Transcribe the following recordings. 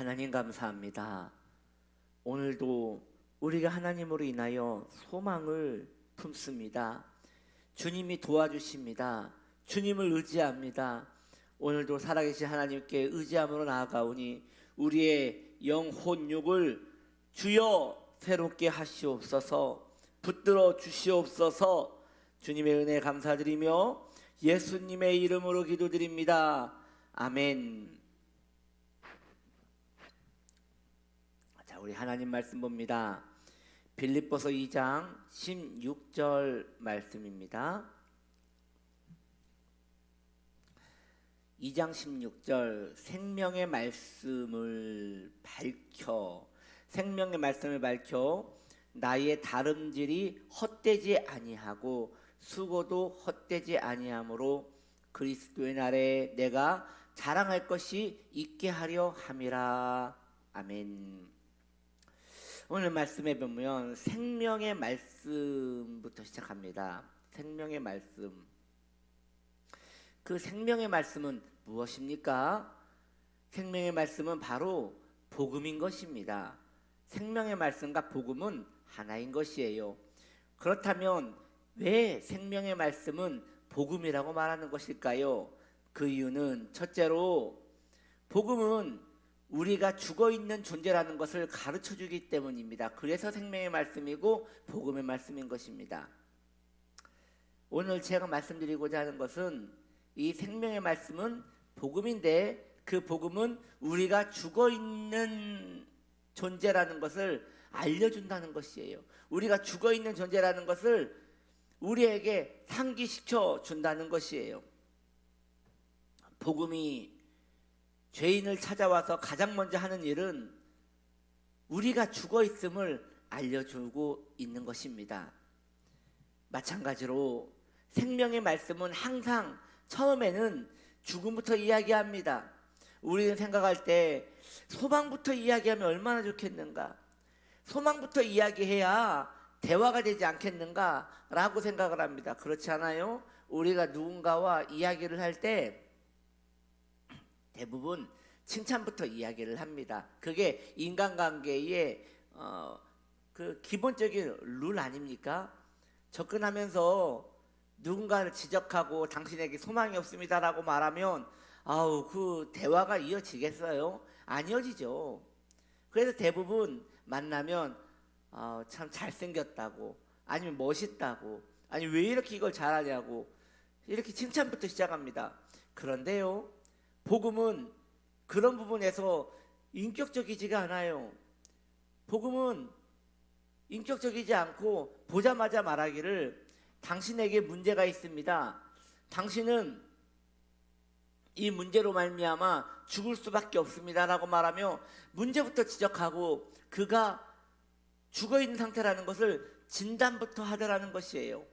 하나님 감사합니다. 오늘도 우리가 하나님으로 인하여 소망을 품습니다. 주님이 도와주십니다. 주님을 의지합니다. 오늘도 살아계신 하나님께 의지함으로 나아가오니 우리의 영혼육을 주여 새롭게 하시옵소서, 붙들어 주시옵소서. 주님의 은혜 감사드리며 예수님의 이름으로 기도드립니다. 아멘. 자, 우리 하나님 말씀 봅니다. 빌립보서 2장 16절 말씀입니다. 2장 16절 생명의 말씀을 밝혀 나의 다름질이 헛되지 아니하고 수고도 헛되지 아니하므로 그리스도의 날에 내가 자랑할 것이 있게 하려 함이라. 아멘. 오늘 말씀에 보면 생명의 말씀부터 시작합니다. 생명의 말씀. 그 생명의 말씀은 무엇입니까? 생명의 말씀은 바로 복음인 것입니다. 생명의 말씀과 복음은 하나인 것이에요. 그렇다면 왜 생명의 말씀은 복음이라고 말하는 것일까요? 그 이유는 첫째로 복음은 우리가 죽어있는 존재라는 것을 가르쳐 주기 때문입니다. 그래서 생명의 말씀이고 복음의 말씀인 것입니다. 오늘 제가 말씀드리고자 하는 것은 이 생명의 말씀은 복음인데 그 복음은 우리가 죽어있는 존재라는 것을 알려준다는 것이에요. 우리가 죽어있는 존재라는 것을 우리에게 상기시켜 준다는 것이에요. 복음이 죄인을 찾아와서 가장 먼저 하는 일은 우리가 죽어있음을 알려주고 있는 것입니다. 마찬가지로 생명의 말씀은 항상 처음에는 죽음부터 이야기합니다. 우리는 생각할 때 소망부터 이야기하면 얼마나 좋겠는가, 소망부터 이야기해야 대화가 되지 않겠는가 라고 생각을 합니다. 그렇지 않아요? 우리가 누군가와 이야기를 할 때 대부분 칭찬부터 이야기를 합니다. 그게 인간관계의 그 기본적인 룰 아닙니까? 접근하면서 누군가를 지적하고 당신에게 소망이 없습니다라고 말하면 그 대화가 이어지겠어요? 안 이어지죠. 그래서 대부분 만나면 참 잘생겼다고, 아니면 멋있다고, 아니 왜 이렇게 이걸 잘하냐고, 이렇게 칭찬부터 시작합니다. 그런데요, 복음은 그런 부분에서 인격적이지가 않아요. 복음은 인격적이지 않고 보자마자 말하기를 당신에게 문제가 있습니다. 당신은 이 문제로 말미암아 죽을 수밖에 없습니다라고 말하며 문제부터 지적하고 그가 죽어있는 상태라는 것을 진단부터 하더라는 것이에요.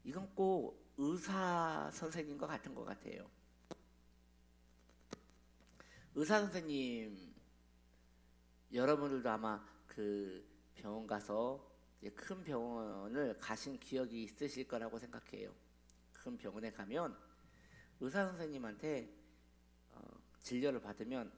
이건 꼭 의사 선생님과 같은 것 같아요. 의사 선생님, 여러분들도 아마 그 병원 가서 큰 병원을 가신 기억이 있으실 거라고 생각해요. 큰 병원에 가면 의사 선생님한테 진료를 받으면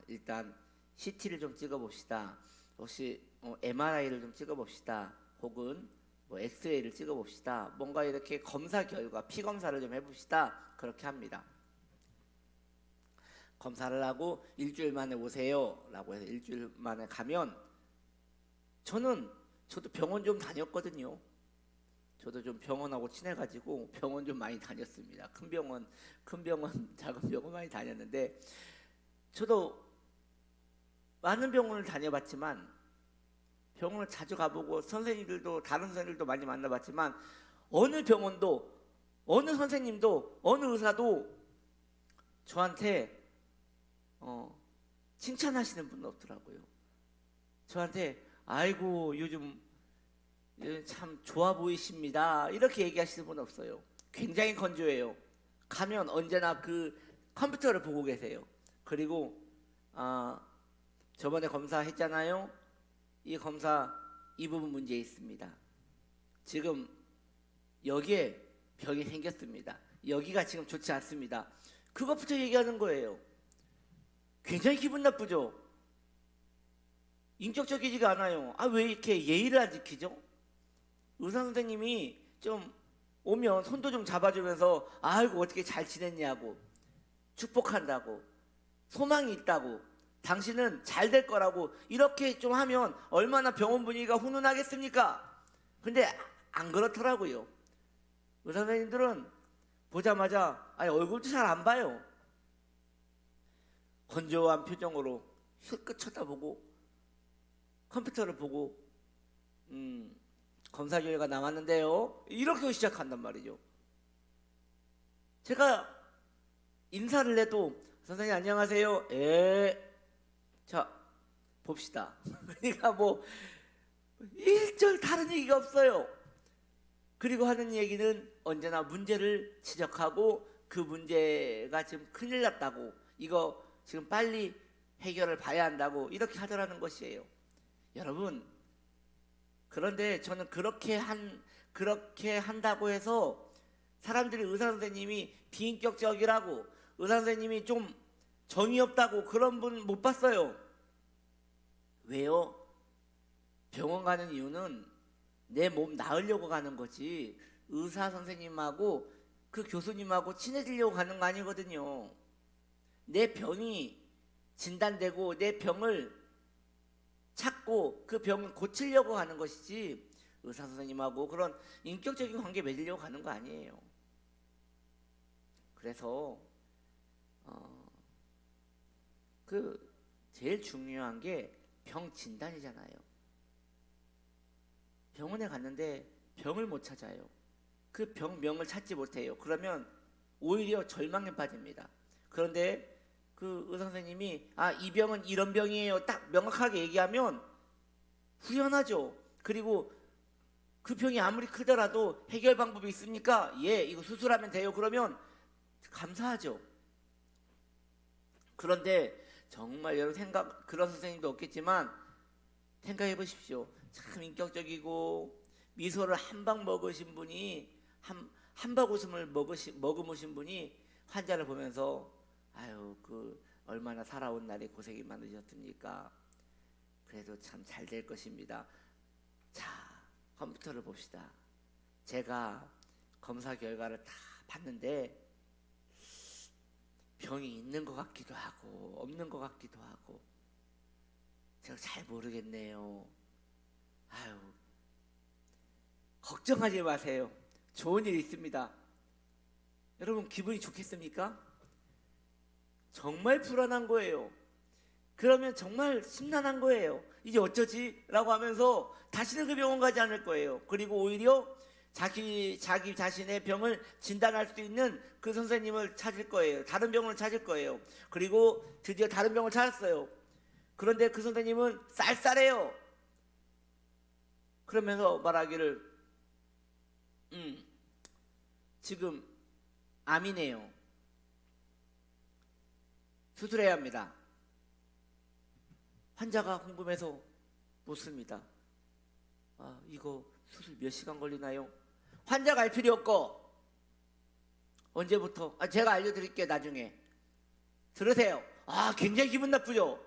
일단 CT를 좀 찍어봅시다. 혹시 MRI를 좀 찍어봅시다. 혹은 엑스레이를 찍어봅시다. 뭔가 이렇게 검사 결과, 피 검사를 좀 해봅시다. 그렇게 합니다. 검사를 하고 일주일 만에 오세요 라고 해서 일주일 만에 가면 저도 병원 좀 다녔거든요. 저도 좀 병원하고 친해가지고 병원 좀 많이 다녔습니다. 큰 병원, 작은 병원 많이 다녔는데 저도 많은 병원을 다녀봤지만, 병원을 자주 가보고 선생님들도, 다른 선생님들도 많이 만나봤지만 어느 병원도, 어느 선생님도, 어느 의사도 저한테 칭찬하시는 분은 없더라고요. 저한테 아이고 요즘 참 좋아 보이십니다 이렇게 얘기하시는 분은 없어요. 굉장히 건조해요. 가면 언제나 그 컴퓨터를 보고 계세요. 그리고 저번에 검사했잖아요. 이 검사 이 부분 문제 있습니다. 지금 여기에 병이 생겼습니다. 여기가 지금 좋지 않습니다. 그것부터 얘기하는 거예요. 굉장히 기분 나쁘죠. 인격적이지가 않아요. 아, 왜 이렇게 예의를 안 지키죠? 의사 선생님이 좀 오면 손도 좀 잡아주면서 아이고 어떻게 잘 지냈냐고, 축복한다고, 소망이 있다고, 당신은 잘 될 거라고 이렇게 좀 하면 얼마나 병원 분위기가 훈훈하겠습니까? 근데 안 그렇더라고요. 의사 선생님들은 보자마자 아니 얼굴도 잘 안 봐요. 건조한 표정으로 힐끗 쳐다보고 컴퓨터를 보고 검사 결과 나왔는데요, 이렇게 시작한단 말이죠. 제가 인사를 해도 선생님 안녕하세요. 자 봅시다. 그러니까 뭐 일절 다른 얘기가 없어요. 그리고 하는 얘기는 언제나 문제를 지적하고 그 문제가 지금 큰일 났다고, 이거 지금 빨리 해결을 봐야 한다고 이렇게 하더라는 것이에요. 여러분, 그런데 저는 그렇게 한다고 해서 사람들이 의사 선생님이 비인격적이라고, 의사 선생님이 좀 정이 없다고 그런 분 못 봤어요. 왜요? 병원 가는 이유는 내 몸 나으려고 가는 거지 의사 선생님하고 그 교수님하고 친해지려고 가는 거 아니거든요. 내 병이 진단되고 내 병을 찾고 그 병을 고치려고 하는 것이지 의사 선생님하고 그런 인격적인 관계 맺으려고 가는 거 아니에요. 그래서 그 제일 중요한 게 병 진단이잖아요. 병원에 갔는데 병을 못 찾아요. 그 병명을 찾지 못해요. 그러면 오히려 절망에 빠집니다. 그런데 그 의사 선생님이 이 병은 이런 병이에요 딱 명확하게 얘기하면 후련하죠. 그리고 그 병이 아무리 크더라도 해결 방법이 있습니까? 예, 이거 수술하면 돼요. 그러면 감사하죠. 그런데 정말 여러분 그런 선생님도 없겠지만 생각해 보십시오. 참 인격적이고 미소를 한 방 먹으신 분이 한방 웃음을 머금으신 분이 환자를 보면서 아유 그 얼마나 살아온 날에 고생이 많으셨습니까? 그래도 참 잘 될 것입니다. 자, 컴퓨터를 봅시다. 제가 검사 결과를 다 봤는데 병이 있는 것 같기도 하고 없는 것 같기도 하고 제가 잘 모르겠네요. 아유, 걱정하지 마세요. 좋은 일 있습니다. 여러분 기분이 좋겠습니까? 정말 불안한 거예요. 그러면 정말 심란한 거예요. 이제 어쩌지? 라고 하면서 다시는 그 병원 가지 않을 거예요. 그리고 오히려 자기 자신의 병을 진단할 수 있는 그 선생님을 찾을 거예요. 다른 병원을 찾을 거예요. 그리고 드디어 다른 병을 찾았어요. 그런데 그 선생님은 쌀쌀해요. 그러면서 말하기를 지금 암이네요. 수술해야 합니다. 환자가 궁금해서 묻습니다. 이거 수술 몇 시간 걸리나요? 환자가 알 필요 없고 언제부터? 제가 알려드릴게요. 나중에 들으세요. 굉장히 기분 나쁘죠?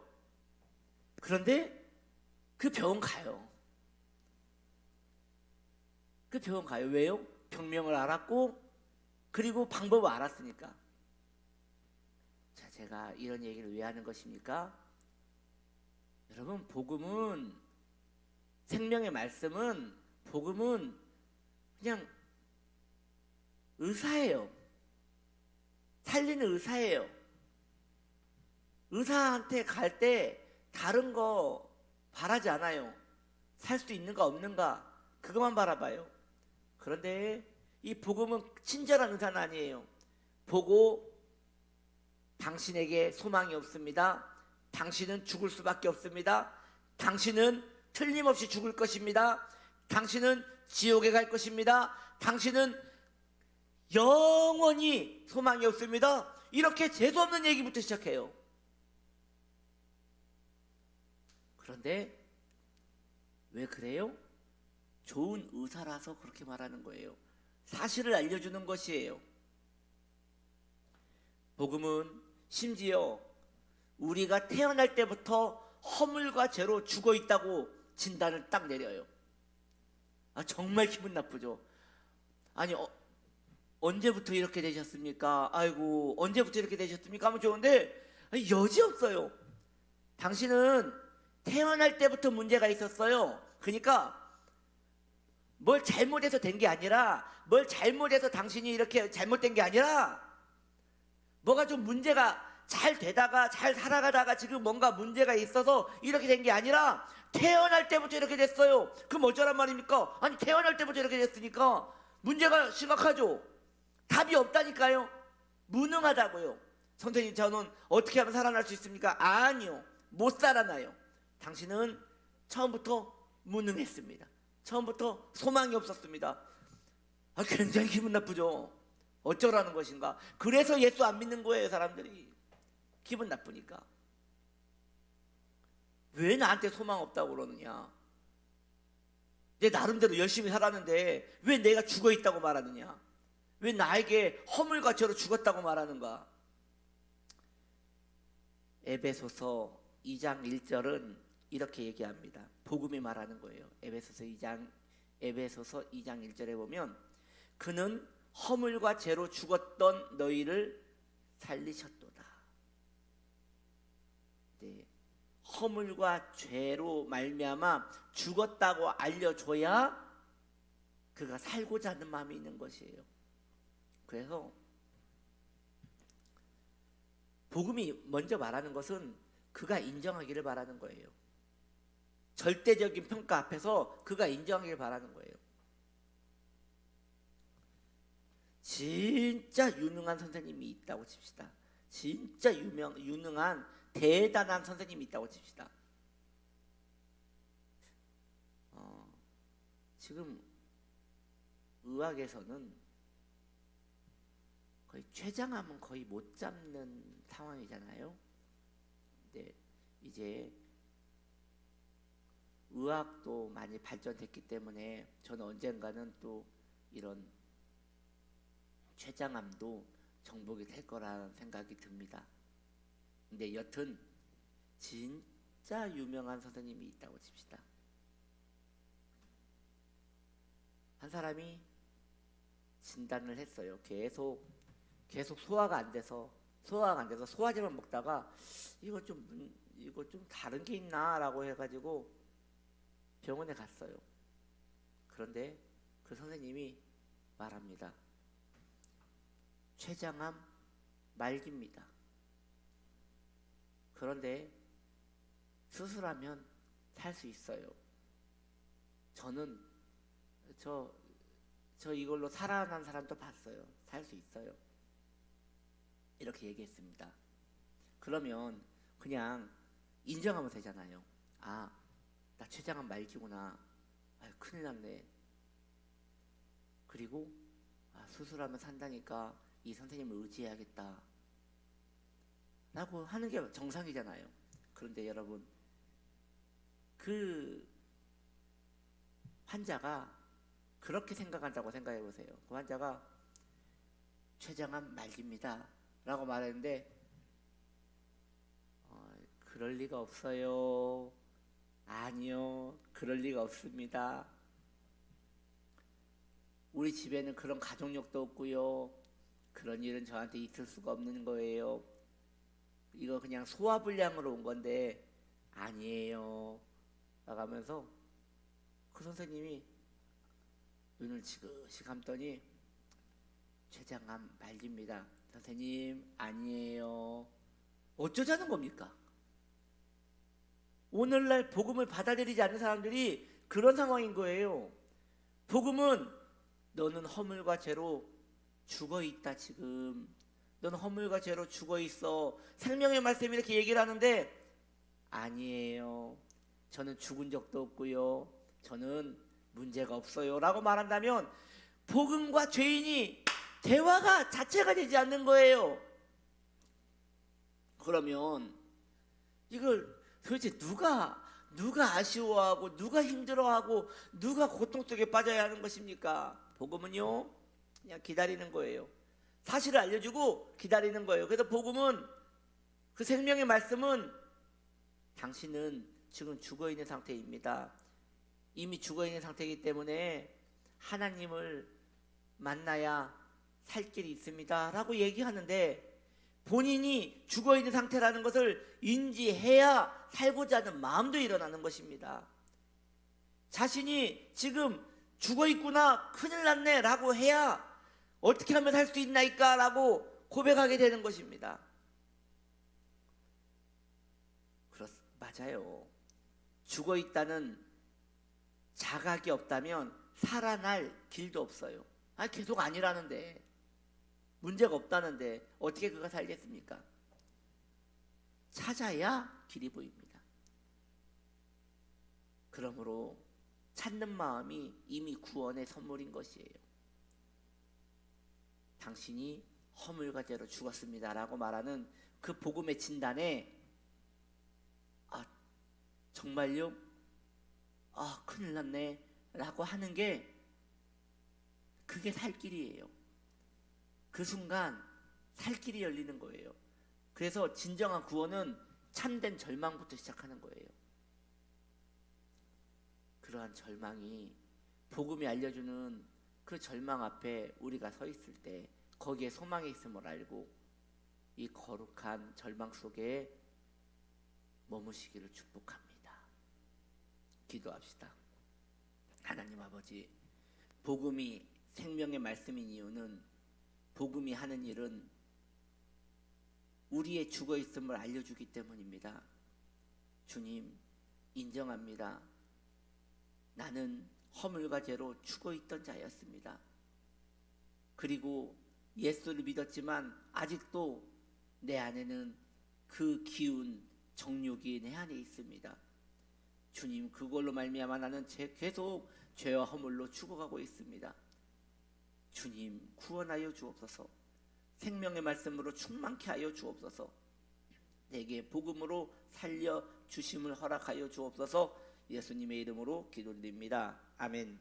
그런데 그 병원 가요. 그 병원 가요. 왜요? 병명을 알았고 그리고 방법을 알았으니까. 자, 제가 이런 얘기를 왜 하는 것입니까? 여러분, 복음은, 생명의 말씀은, 복음은 그냥 의사예요. 살리는 의사예요. 의사한테 갈 때 다른 거 바라지 않아요. 살 수 있는가 없는가 그것만 바라봐요. 그런데 이 복음은 친절한 의사는 아니에요. 보고 당신에게 소망이 없습니다. 당신은 죽을 수밖에 없습니다. 당신은 틀림없이 죽을 것입니다. 당신은 지옥에 갈 것입니다. 당신은 영원히 소망이 없습니다. 이렇게 재수없는 얘기부터 시작해요. 그런데 왜 그래요? 좋은 의사라서 그렇게 말하는 거예요. 사실을 알려주는 것이에요. 복음은 심지어 우리가 태어날 때부터 허물과 죄로 죽어 있다고 진단을 딱 내려요. 정말 기분 나쁘죠. 아니 언제부터 이렇게 되셨습니까? 아이고 언제부터 이렇게 되셨습니까? 하면 좋은데 여지없어요. 당신은 태어날 때부터 문제가 있었어요. 그러니까 뭘 잘못해서 된 게 아니라, 뭘 잘못해서 당신이 이렇게 잘못된 게 아니라, 뭐가 좀 문제가 잘 되다가 잘 살아가다가 지금 뭔가 문제가 있어서 이렇게 된 게 아니라 태어날 때부터 이렇게 됐어요. 그럼 어쩌란 말입니까? 아니 태어날 때부터 이렇게 됐으니까 문제가 심각하죠. 답이 없다니까요. 무능하다고요. 선생님 저는 어떻게 하면 살아날 수 있습니까? 아니요, 못 살아나요. 당신은 처음부터 무능했습니다. 처음부터 소망이 없었습니다. 굉장히 기분 나쁘죠. 어쩌라는 것인가. 그래서 예수 안 믿는 거예요. 사람들이 기분 나쁘니까. 왜 나한테 소망 없다고 그러느냐. 내 나름대로 열심히 살았는데 왜 내가 죽어 있다고 말하느냐. 왜 나에게 허물과 죄로 죽었다고 말하는가. 에베소서 2장 1절은 이렇게 얘기합니다. 복음이 말하는 거예요. 에베소서 2장 1절에 보면 그는 허물과 죄로 죽었던 너희를 살리셨도다. 네. 허물과 죄로 말미암아 죽었다고 알려줘야 그가 살고자 하는 마음이 있는 것이에요. 그래서 복음이 먼저 말하는 것은 그가 인정하기를 바라는 거예요. 절대적인 평가 앞에서 그가 인정하기를 바라는 거예요. 진짜 유능한 선생님이 있다고 칩시다. 진짜 유능한 대단한 선생님이 있다고 칩시다. 지금 의학에서는 거의 췌장암은 거의 못 잡는 상황이잖아요. 근데 이제 의학도 많이 발전됐기 때문에 저는 언젠가는 또 이런 췌장암도 정복이 될 거라는 생각이 듭니다. 근데 여튼 진짜 유명한 선생님이 있다고 칩시다. 한 사람이 진단을 했어요. 계속 소화가 안 돼서 소화제만 먹다가 이거 좀 다른 게 있나라고 해가지고 병원에 갔어요. 그런데 그 선생님이 말합니다. 췌장암 말기입니다. 그런데 수술하면 살 수 있어요. 저는 저 이걸로 살아난 사람도 봤어요. 살 수 있어요. 이렇게 얘기했습니다. 그러면 그냥 인정하면 되잖아요. 나 췌장암 말기구나. 큰일 났네. 그리고 수술하면 산다니까 이 선생님을 의지해야겠다 라고 하는 게 정상이잖아요. 그런데 여러분, 그 환자가 그렇게 생각한다고 생각해 보세요. 그 환자가 췌장암 말기입니다 라고 말했는데 그럴 리가 없어요. 아니요, 그럴 리가 없습니다. 우리 집에는 그런 가족력도 없고요. 그런 일은 저한테 있을 수가 없는 거예요. 이거 그냥 소화불량으로 온 건데 아니에요 나가면서 그 선생님이 눈을 지그시 감더니 췌장암 말기입니다. 선생님 아니에요. 어쩌자는 겁니까? 오늘날 복음을 받아들이지 않는 사람들이 그런 상황인 거예요. 복음은 너는 허물과 죄로 죽어있다. 지금 너는 허물과 죄로 죽어있어. 생명의 말씀이 이렇게 얘기를 하는데 아니에요, 저는 죽은 적도 없고요, 저는 문제가 없어요 라고 말한다면 복음과 죄인이 대화가 자체가 되지 않는 거예요. 그러면 이걸 도대체 누가 아쉬워하고 누가 힘들어하고 누가 고통 속에 빠져야 하는 것입니까? 복음은요 그냥 기다리는 거예요. 사실을 알려주고 기다리는 거예요. 그래서 복음은 그 생명의 말씀은 당신은 지금 죽어 있는 상태입니다. 이미 죽어 있는 상태이기 때문에 하나님을 만나야 살 길이 있습니다 라고 얘기하는데, 본인이 죽어 있는 상태라는 것을 인지해야 살고자 하는 마음도 일어나는 것입니다. 자신이 지금 죽어 있구나, 큰일 났네 라고 해야 어떻게 하면 살 수 있나이까 라고 고백하게 되는 것입니다. 맞아요. 죽어 있다는 자각이 없다면 살아날 길도 없어요. 계속 아니라는데, 문제가 없다는데 어떻게 그가 살겠습니까? 찾아야 길이 보입니다. 그러므로 찾는 마음이 이미 구원의 선물인 것이에요. 당신이 허물과 죄로 죽었습니다 라고 말하는 그 복음의 진단에, 정말요? 큰일 났네 라고 하는 게, 그게 살 길이에요. 그 순간 살 길이 열리는 거예요. 그래서 진정한 구원은 참된 절망부터 시작하는 거예요. 그러한 절망이, 복음이 알려주는 그 절망 앞에 우리가 서 있을 때 거기에 소망이 있음을 알고 이 거룩한 절망 속에 머무시기를 축복합니다. 기도합시다. 하나님 아버지, 복음이 생명의 말씀인 이유는, 복음이 하는 일은 우리의 죽어 있음을 알려주기 때문입니다. 주님, 인정합니다. 나는 허물과 죄로 죽어 있던 자였습니다. 그리고 예수를 믿었지만 아직도 내 안에는 그 기운, 정욕이 내 안에 있습니다. 주님, 그걸로 말미암아 나는 계속 죄와 허물로 죽어가고 있습니다. 주님, 구원하여 주옵소서. 생명의 말씀으로 충만케 하여 주옵소서. 내게 복음으로 살려 주심을 허락하여 주옵소서. 예수님의 이름으로 기도드립니다. 아멘.